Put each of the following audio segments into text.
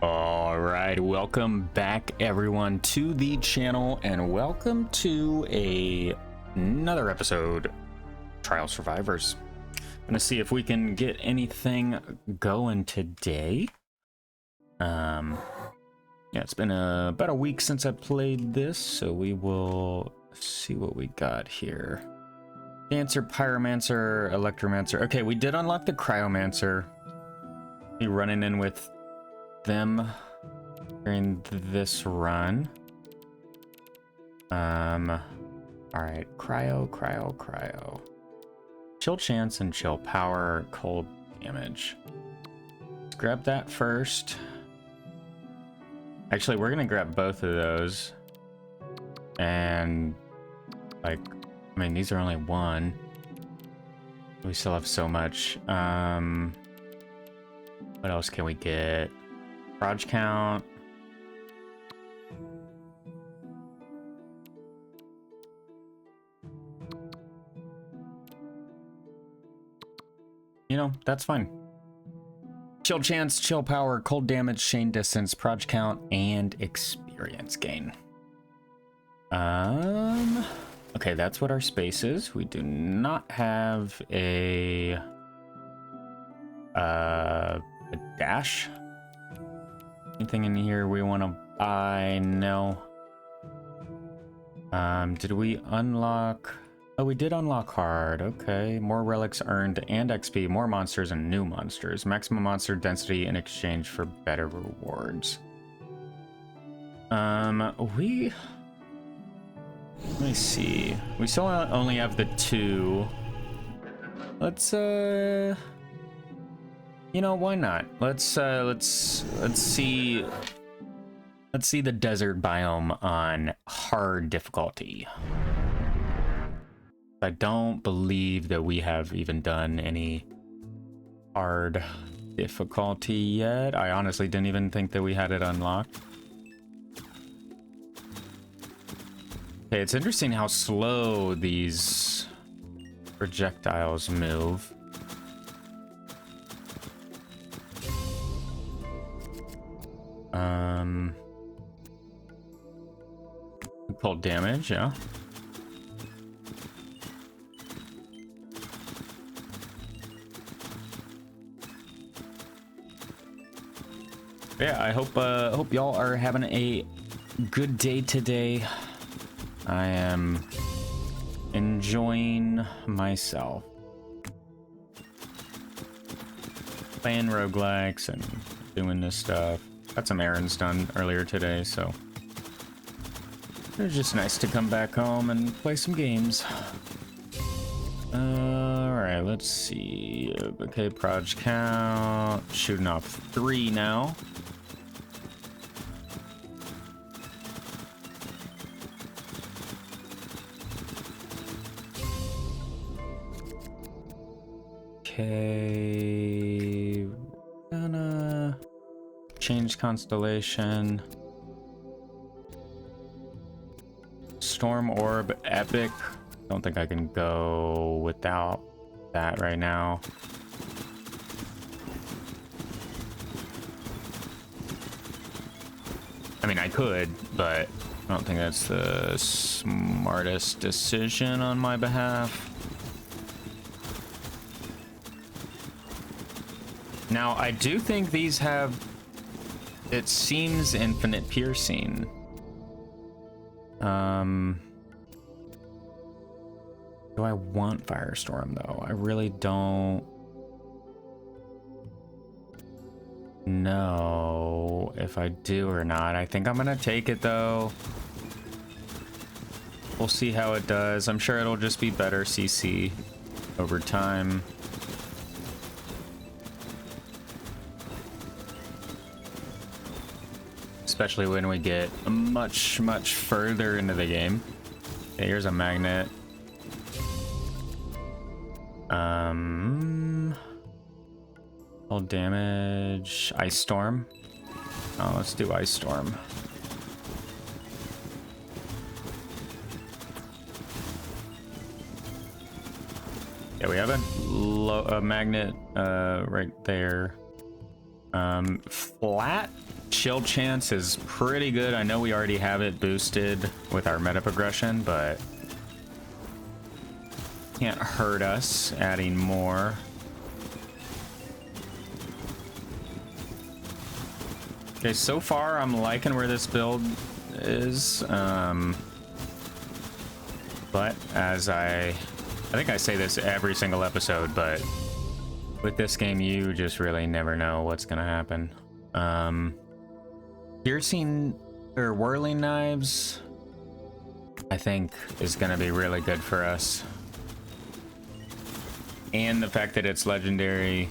All right, welcome back everyone to the channel and welcome to another episode Trial Survivors. I'm gonna see if we can get anything going today. Yeah, it's been about a week since I played this, so we will see what we got here. Dancer, Pyromancer, Electromancer. Okay, we did unlock the Cryomancer. Be running in with them during this run. All right, cryo. Chill chance and chill power, cold damage. Let's grab that first. Actually, we're gonna grab both of those. And like, I mean, these are only one. We still have so much. What else can we get? Proj count. You know, that's fine. Chill chance, chill power, cold damage, chain distance, proj count, and experience gain. Okay, that's what our space is. We do not have a dash. Anything in here we want to buy? No. Did we unlock? Oh, we did unlock hard. Okay, more relics earned and XP, more monsters and new monsters. Maximum monster density in exchange for better rewards. Let me see. We still only have the two. Let's you know, why not? Let's see the desert biome on hard difficulty. I don't believe that we have even done any hard difficulty yet. I honestly didn't even think that we had it unlocked. Okay, it's interesting how slow these projectiles move. Cold damage, yeah. Yeah, I hope y'all are having a good day today. I am enjoying myself. Playing roguelikes and doing this stuff. Got some errands done earlier today, so it was just nice to come back home and play some games. Alright, let's see. Okay, proj count. Shooting off 3 now. Okay, gonna change constellation. Storm orb epic. Don't think I can go without that right now. I mean, I could, but I don't think that's the smartest decision on my behalf. Now, I do think these have, it seems, infinite piercing. Do I want Firestorm, though? I really don't know if I do or not. I think I'm gonna take it, though. We'll see how it does. I'm sure it'll just be better CC over time. Especially when we get much further into the game. Okay, here's a magnet. Cold damage. Ice storm. Oh, let's do ice storm. Yeah, we have a magnet right there. Flat Shield chance is pretty good. I know we already have it boosted with our meta progression, but can't hurt us adding more. Okay, so far I'm liking where this build is, but as I think I say this every single episode, but with this game you just really never know what's gonna happen. Piercing or whirling knives I think is gonna be really good for us, and the fact that it's legendary,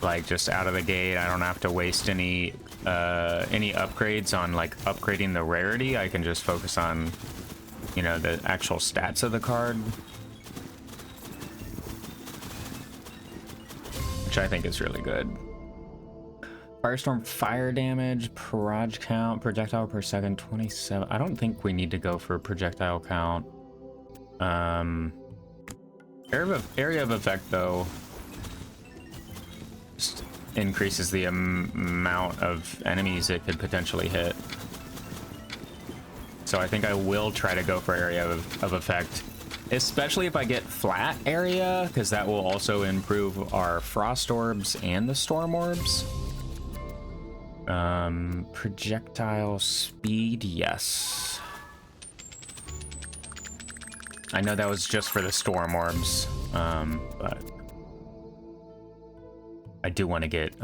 like just out of the gate, I don't have to waste any upgrades on like upgrading the rarity. I can just focus on, you know, the actual stats of the card, which I think is really good. Firestorm fire damage, barrage count, projectile per second 27. I don't think we need to go for projectile count. Area of effect though just increases the amount of enemies it could potentially hit. So I think I will try to go for area of effect, especially if I get flat area, because that will also improve our frost orbs and the storm orbs. Projectile speed, yes. I know that was just for the storm orbs, but I do want to get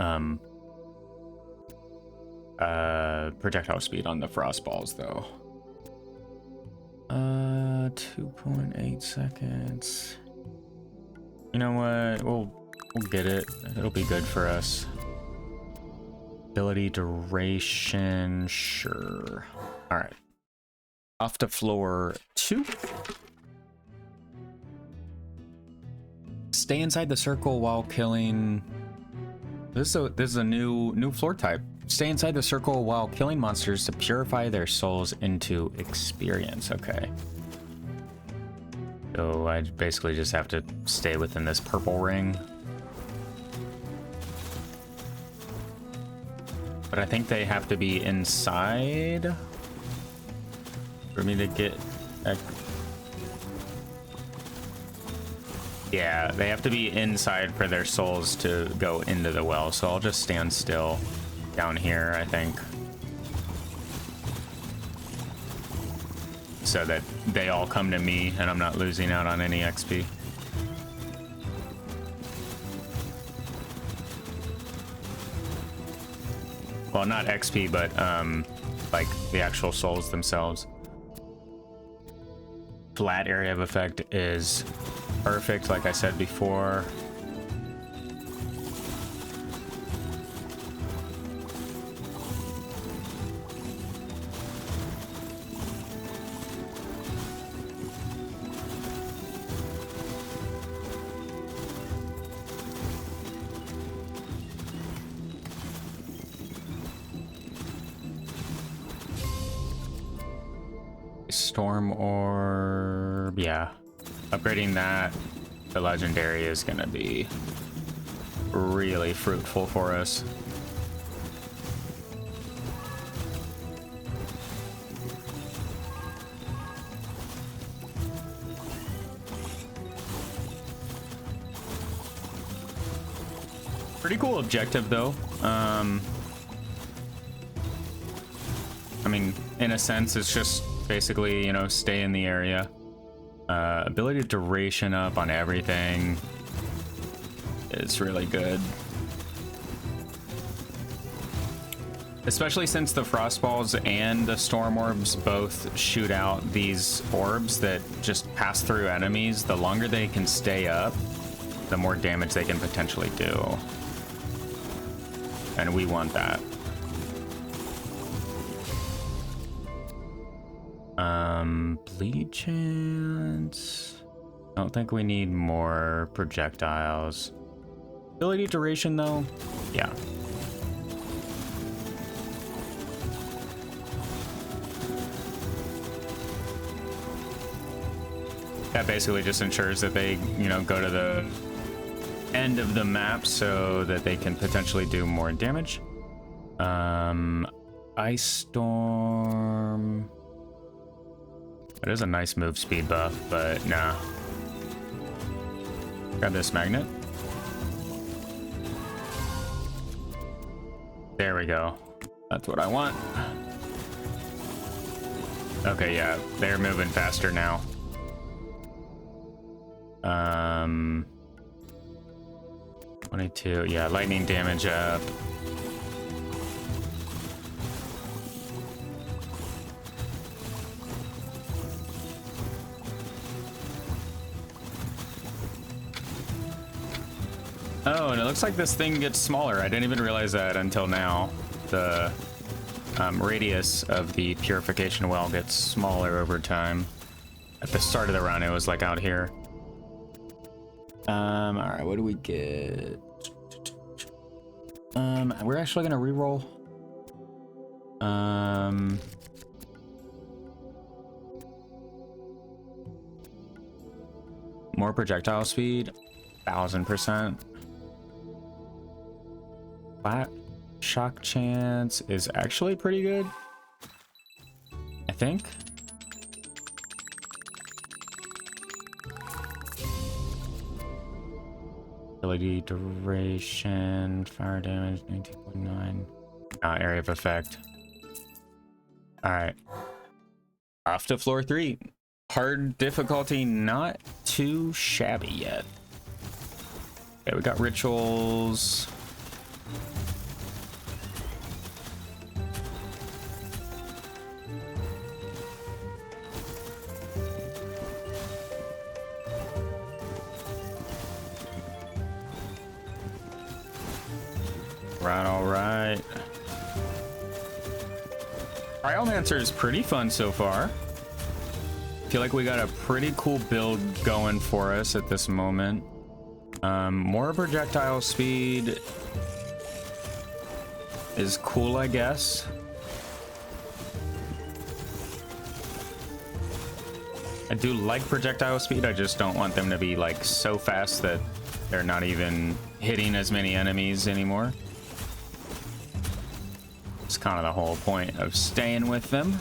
projectile speed on the frost balls though. 2.8 seconds. You know what? We'll get it. It'll be good for us. Ability duration, sure. All right. Off to floor 2. Stay inside the circle while killing. This is a new floor type. Stay inside the circle while killing monsters to purify their souls into experience. Okay. So I basically just have to stay within this purple ring. But I think they have to be inside for me to get... Yeah, they have to be inside for their souls to go into the well. So I'll just stand still down here, I think, so that they all come to me and I'm not losing out on any XP. Well, not XP, but like the actual souls themselves. Flat area of effect is perfect, like I said before. Storm orb, yeah. Upgrading that to legendary is gonna be really fruitful for us. Pretty cool objective though. I mean, in a sense, it's just basically, you know, stay in the area. Ability duration up on everything is really good. Especially since the frost balls and the storm orbs both shoot out these orbs that just pass through enemies. The longer they can stay up, the more damage they can potentially do. And we want that. Bleed chance. I don't think we need more projectiles. Ability duration though, yeah. That basically just ensures that they, you know, go to end of the map so that they can potentially do more damage. Ice Storm. It is a nice move speed buff, but nah. Grab this magnet. There we go. That's what I want. Okay, yeah, they're moving faster now. 22, yeah, lightning damage up. Oh, and it looks like this thing gets smaller. I didn't even realize that until now. The radius of the purification well gets smaller over time. At the start of the run, it was like out here. All right, what do we get? We're actually gonna reroll. More projectile speed, 1000%. Flat shock chance is actually pretty good, I think. Ability duration, fire damage 19.9. Area of effect. All right, off to floor 3. Hard difficulty, not too shabby yet. Okay, we got rituals. Right, all right. Cryomancer is pretty fun so far. I feel like we got a pretty cool build going for us at this moment. More projectile speed is cool, I guess. I do like projectile speed, I just don't want them to be like so fast that they're not even hitting as many enemies anymore. It's kind of the whole point of staying with them.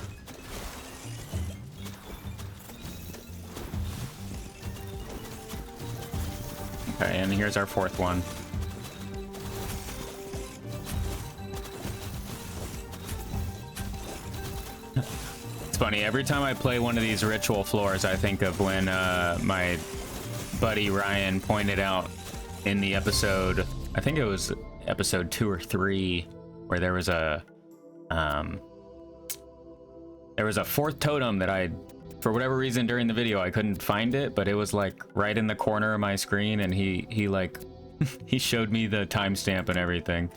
Okay, and here's our 4th one. It's funny, every time I play one of these ritual floors, I think of when my buddy Ryan pointed out in the episode, I think it was episode 2 or 3, where there was a 4th totem that I, for whatever reason during the video, I couldn't find it, but it was like right in the corner of my screen, and he like he showed me the timestamp and everything.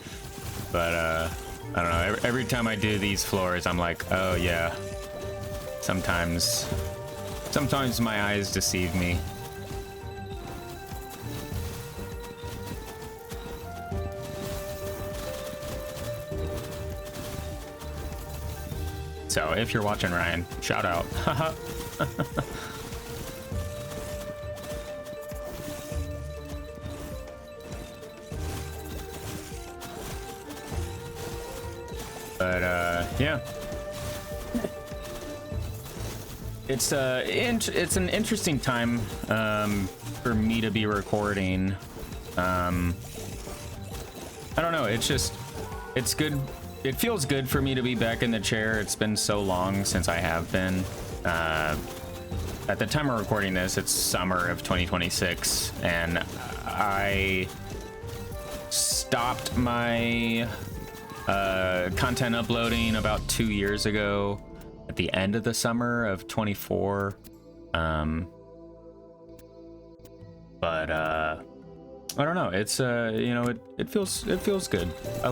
But I don't know, every time I do these floors, I'm like, oh yeah, sometimes my eyes deceive me. So if you're watching, Ryan, shout out. But yeah, it's an interesting time for me to be recording. I don't know, it's good. It feels good for me to be back in the chair. It's been so long since I have been. At the time of recording this, it's summer of 2026, and I stopped my content uploading about 2 years ago at the end of the summer of 24. But I don't know. It's you know, it feels good. I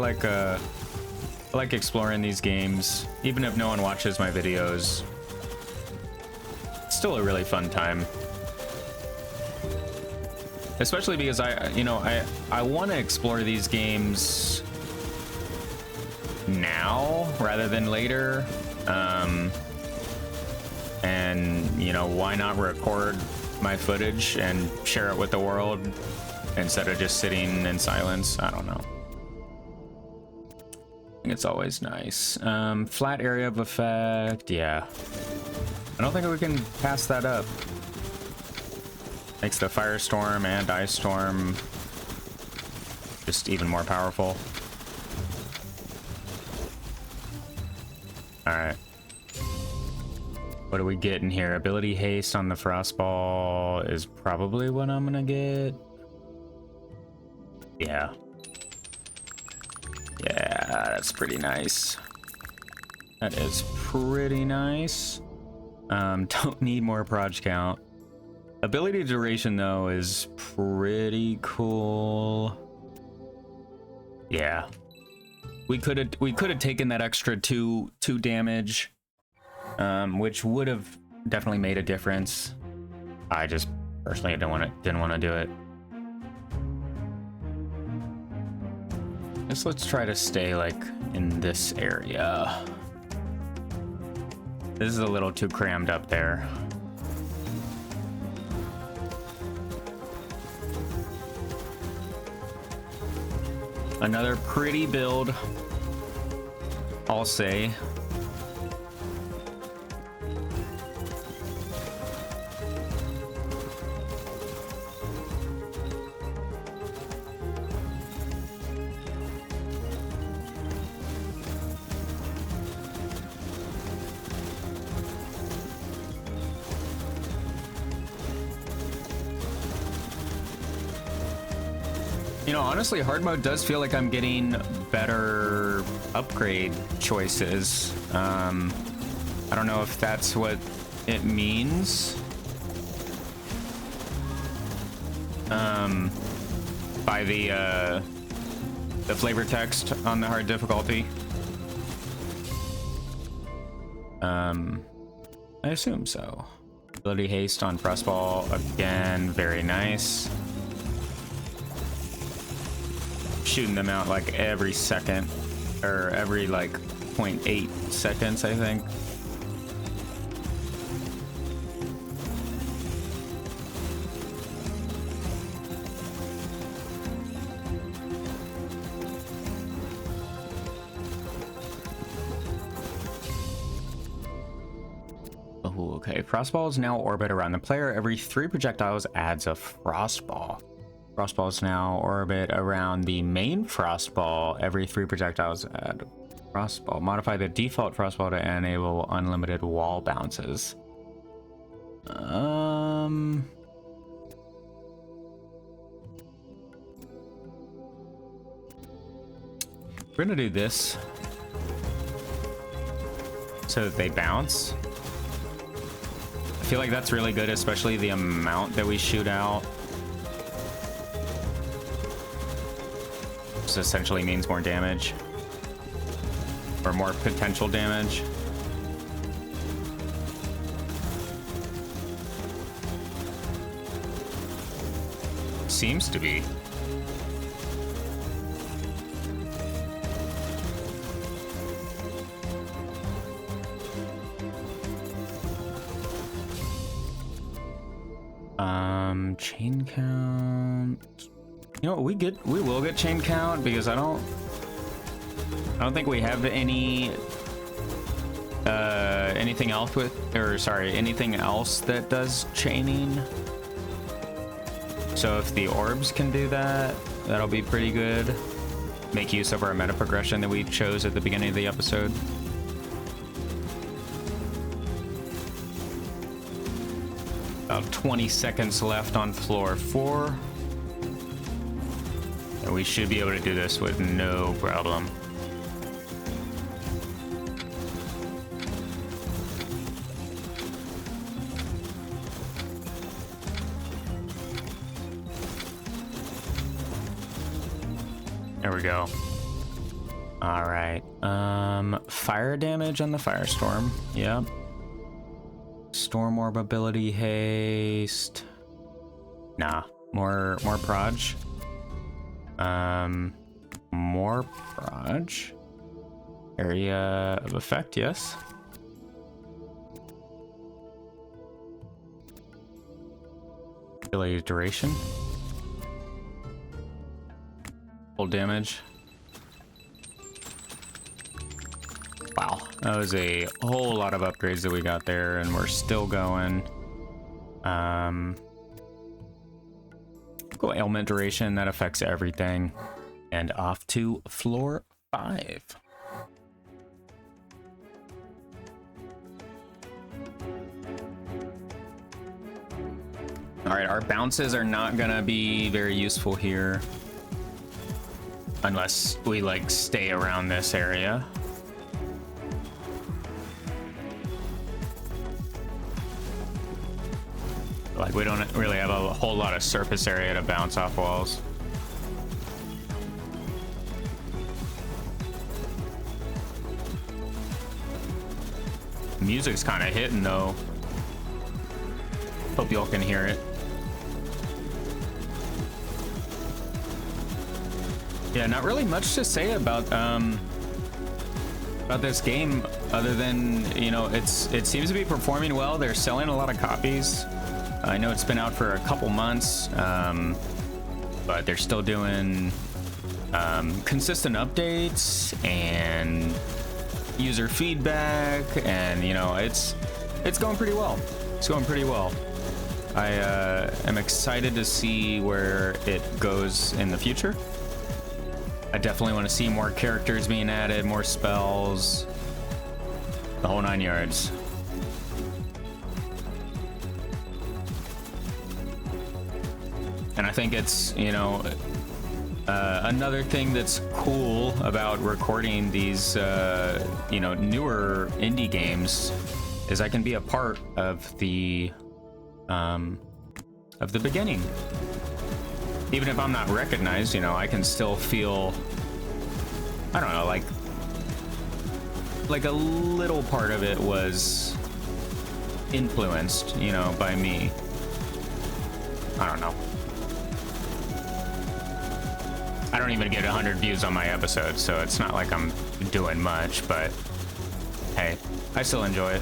like exploring these games, even if no one watches my videos. It's still a really fun time, especially because I want to explore these games now rather than later. And you know, why not record my footage and share it with the world instead of just sitting in silence. I don't know. I think it's always nice. Flat area of effect, yeah. I don't think we can pass that up. Makes the firestorm and ice storm just even more powerful. All right. What do we get in here? Ability haste on the frostball is probably what I'm gonna get. Yeah. Yeah, that's pretty nice. That is pretty nice. Don't need more proj count. Ability duration though is pretty cool. Yeah. We could have taken that extra two damage, which would have definitely made a difference. I just personally didn't want to do it. Let's try to stay like in this area. This is a little too crammed up there. Another pretty build, I'll say. You know, honestly, hard mode does feel like I'm getting better upgrade choices. I don't know if that's what it means. By the flavor text on the hard difficulty. I assume so. Ability haste on frostball again, very nice. Shooting them out like every second, or every like 0.8 seconds, I think. Oh, okay. Frostballs now orbit around the player. Every 3 projectiles adds a frostball. Frostballs now orbit around the main frostball. Every 3 projectiles add frostball. Modify the default frostball to enable unlimited wall bounces. We're gonna do this so that they bounce. I feel like that's really good, especially the amount that we shoot out. This essentially means more damage, or more potential damage. Seems to be. Chain count. You know what, we will get chain count because I don't think we have any anything else anything else that does chaining. So if the orbs can do that, that'll be pretty good. Make use of our meta progression that we chose at the beginning of the episode. About 20 seconds left on floor 4. And we should be able to do this with no problem. There we go. All right. Fire damage on the firestorm. Yep. Storm orb ability haste. Nah, more proj. More proj. Area of effect, yes. Ability duration. Full damage. Wow, that was a whole lot of upgrades that we got there, and we're still going. Go ailment duration, that affects everything. And off to floor 5. All right, our bounces are not gonna be very useful here unless we like stay around this area. Like we don't really have a whole lot of surface area to bounce off walls. Music's kind of hitting though. Hope y'all can hear it. Yeah, not really much to say about this game other than, you know, it seems to be performing well. They're selling a lot of copies. I know it's been out for a couple months, but they're still doing consistent updates and user feedback, and you know, it's going pretty well. It's going pretty well. I am excited to see where it goes in the future. I definitely want to see more characters being added, more spells, the whole 9 yards. And I think it's, you know, another thing that's cool about recording these, you know, newer indie games is I can be a part of the beginning. Even if I'm not recognized, you know, I can still feel, I don't know, like a little part of it was influenced, you know, by me. I don't know. I don't even get 100 views on my episodes, so it's not like I'm doing much, but hey, I still enjoy it.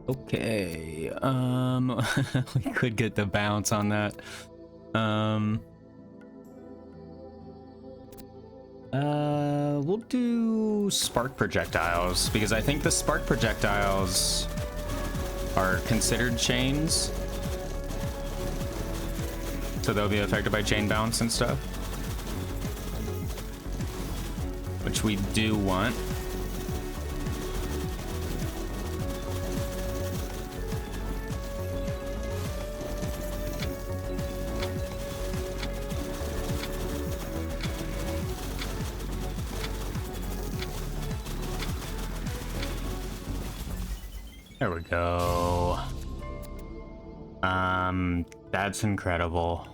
Okay, we could get the bounce on that. We'll do spark projectiles because I think the spark projectiles are considered chains, so they'll be affected by chain bounce and stuff, which we do want. There we go. That's incredible.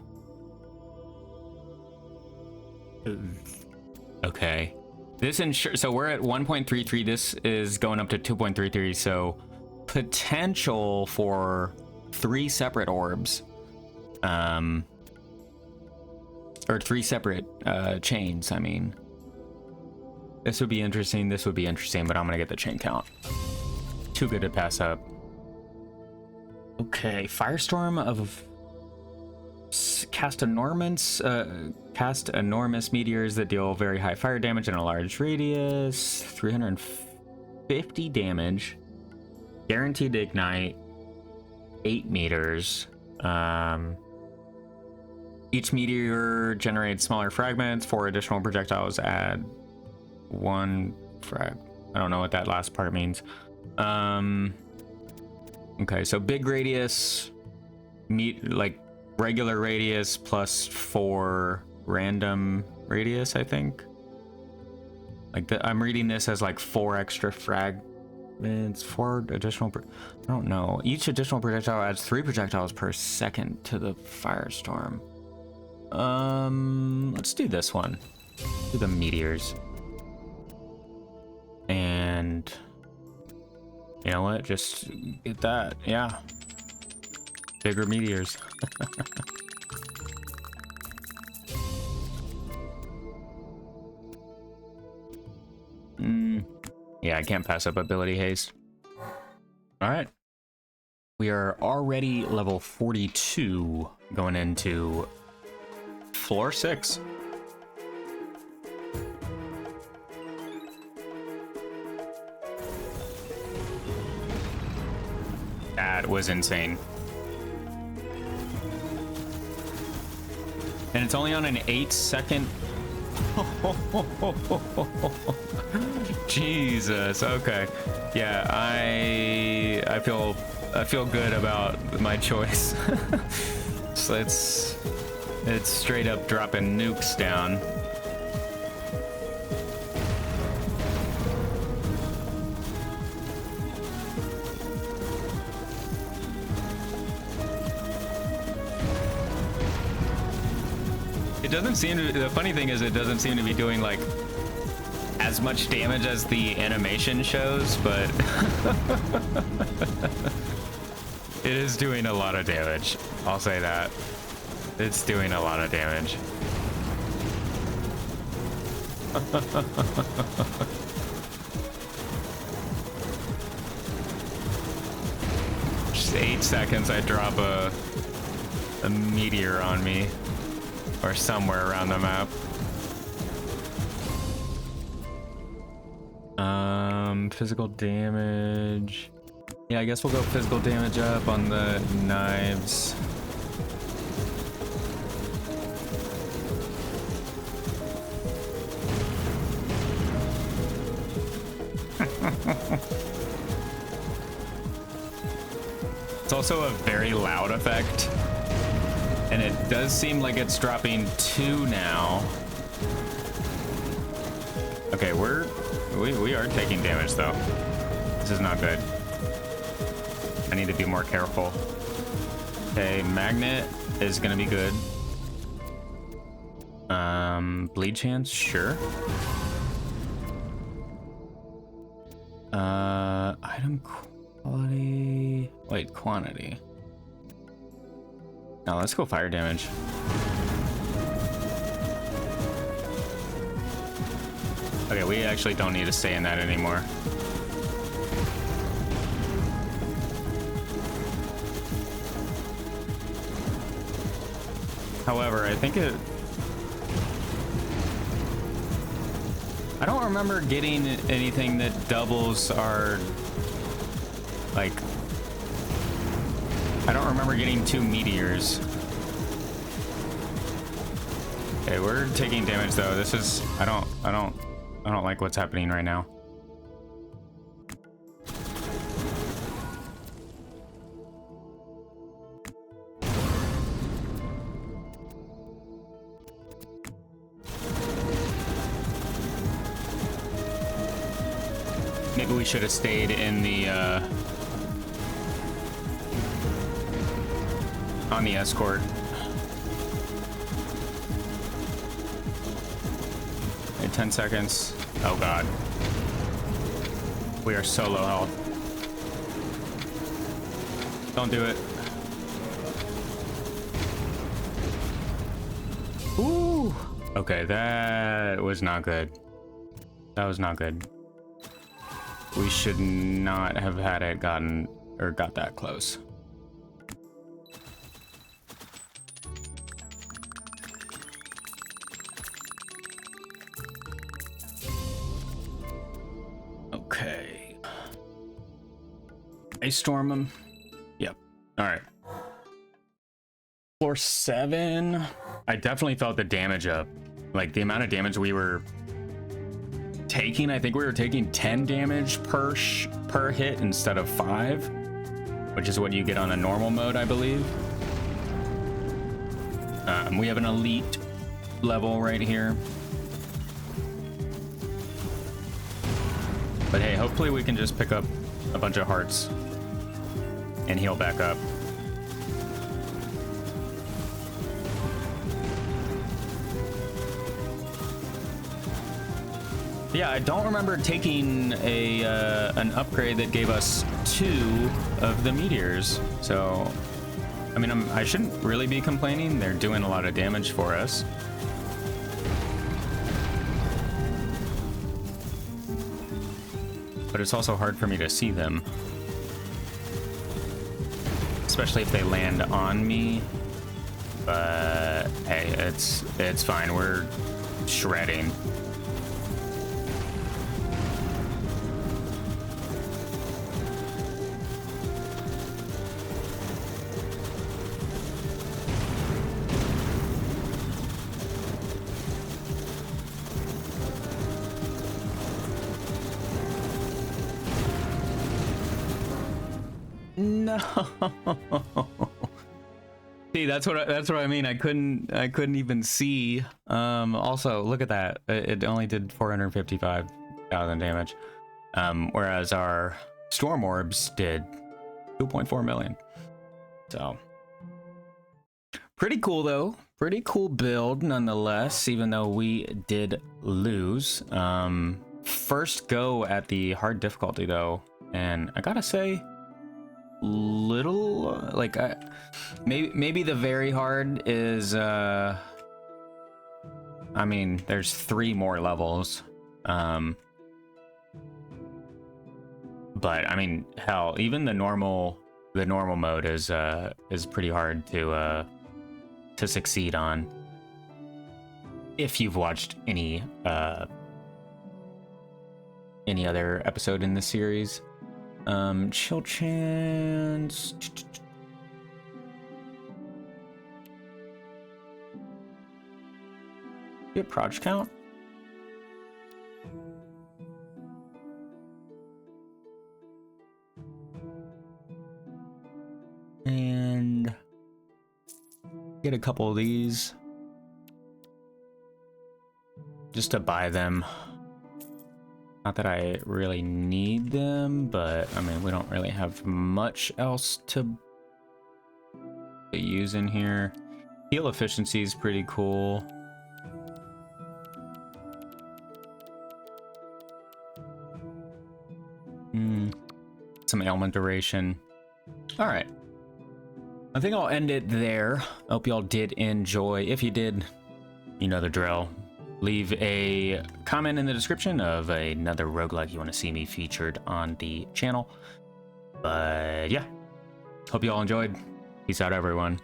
Okay. This so we're at 1.33. This is going up to 2.33. So potential for 3 separate orbs. Or 3 separate chains, I mean. This would be interesting. This would be interesting, but I'm gonna get the chain count. Too good to pass up. Okay, Firestorm of cast enormous meteors that deal very high fire damage in a large radius. 350 damage. Guaranteed to ignite. 8 meters. Each meteor generates smaller fragments. 4 additional projectiles add 1 frag. I don't know what that last part means. Okay, so big radius, like regular radius plus 4 random radius, I think. Like I'm reading this as like 4 extra fragments, 4 additional. I don't know. Each additional projectile adds 3 projectiles per second to the firestorm. Let's do this one. Do the meteors. And you know what? Just get that. Yeah. Bigger meteors. Yeah, I can't pass up ability haste. All right. We are already level 42 going into floor 6. That was insane. And it's only on an 8-second. Jesus. Okay. Yeah, I feel good about my choice. So it's straight up dropping nukes down. It doesn't seem to, the funny thing is it doesn't seem to be doing like as much damage as the animation shows, but it is doing a lot of damage. I'll say that. It's doing a lot of damage. Just 8 seconds, I drop a meteor on me. Or somewhere around the map. Physical damage. Yeah, I guess we'll go physical damage up on the knives. It's also a very loud effect. And it does seem like it's dropping 2 now. Okay, we are taking damage though. This is not good. I need to be more careful. Okay, magnet is gonna be good. Bleed chance, sure. Item quality. Wait, quantity. Now let's go fire damage. Okay, we actually don't need to stay in that anymore. However, I think it... I don't remember getting anything that doubles our... Like... I don't remember getting 2 meteors. Okay, we're taking damage though. This is... I don't like what's happening right now. Maybe we should have stayed in the on the escort. Okay, 10 seconds. Oh god. We are so low health. Don't do it. Ooh. Okay, that was not good. That was not good. We should not have had it got that close. Okay. Ice storm him. Yep. All right. Floor 7. I definitely felt the damage up. Like the amount of damage we were taking. I think we were taking 10 damage per hit instead of 5, which is what you get on a normal mode, I believe. We have an elite level right here. But hey, hopefully we can just pick up a bunch of hearts and heal back up. Yeah, I don't remember taking a an upgrade that gave us 2 of the meteors. So, I mean, I shouldn't really be complaining. They're doing a lot of damage for us. But it's also hard for me to see them. Especially if they land on me. But hey, it's fine. We're shredding. No. See, that's what I mean. I couldn't even see. Also, look at that. It only did 455,000 damage. Whereas our storm orbs did 2.4 million. So pretty cool though. Pretty cool build nonetheless, even though we did lose. First go at the hard difficulty though, and I gotta say, little like maybe the very hard is I mean, there's 3 more levels, but I mean, hell, even the normal mode is pretty hard to succeed on if you've watched any other episode in the series. Chill chance. Get project count. And get a couple of these just to buy them. Not that I really need them, but I mean, we don't really have much else to use in here. Heal efficiency is pretty cool. Some ailment duration. All right. I think I'll end it there. I hope y'all did enjoy. If you did, you know the drill. Leave a comment in the description of another roguelike you want to see me featured on the channel. But yeah, hope you all enjoyed. Peace out, everyone.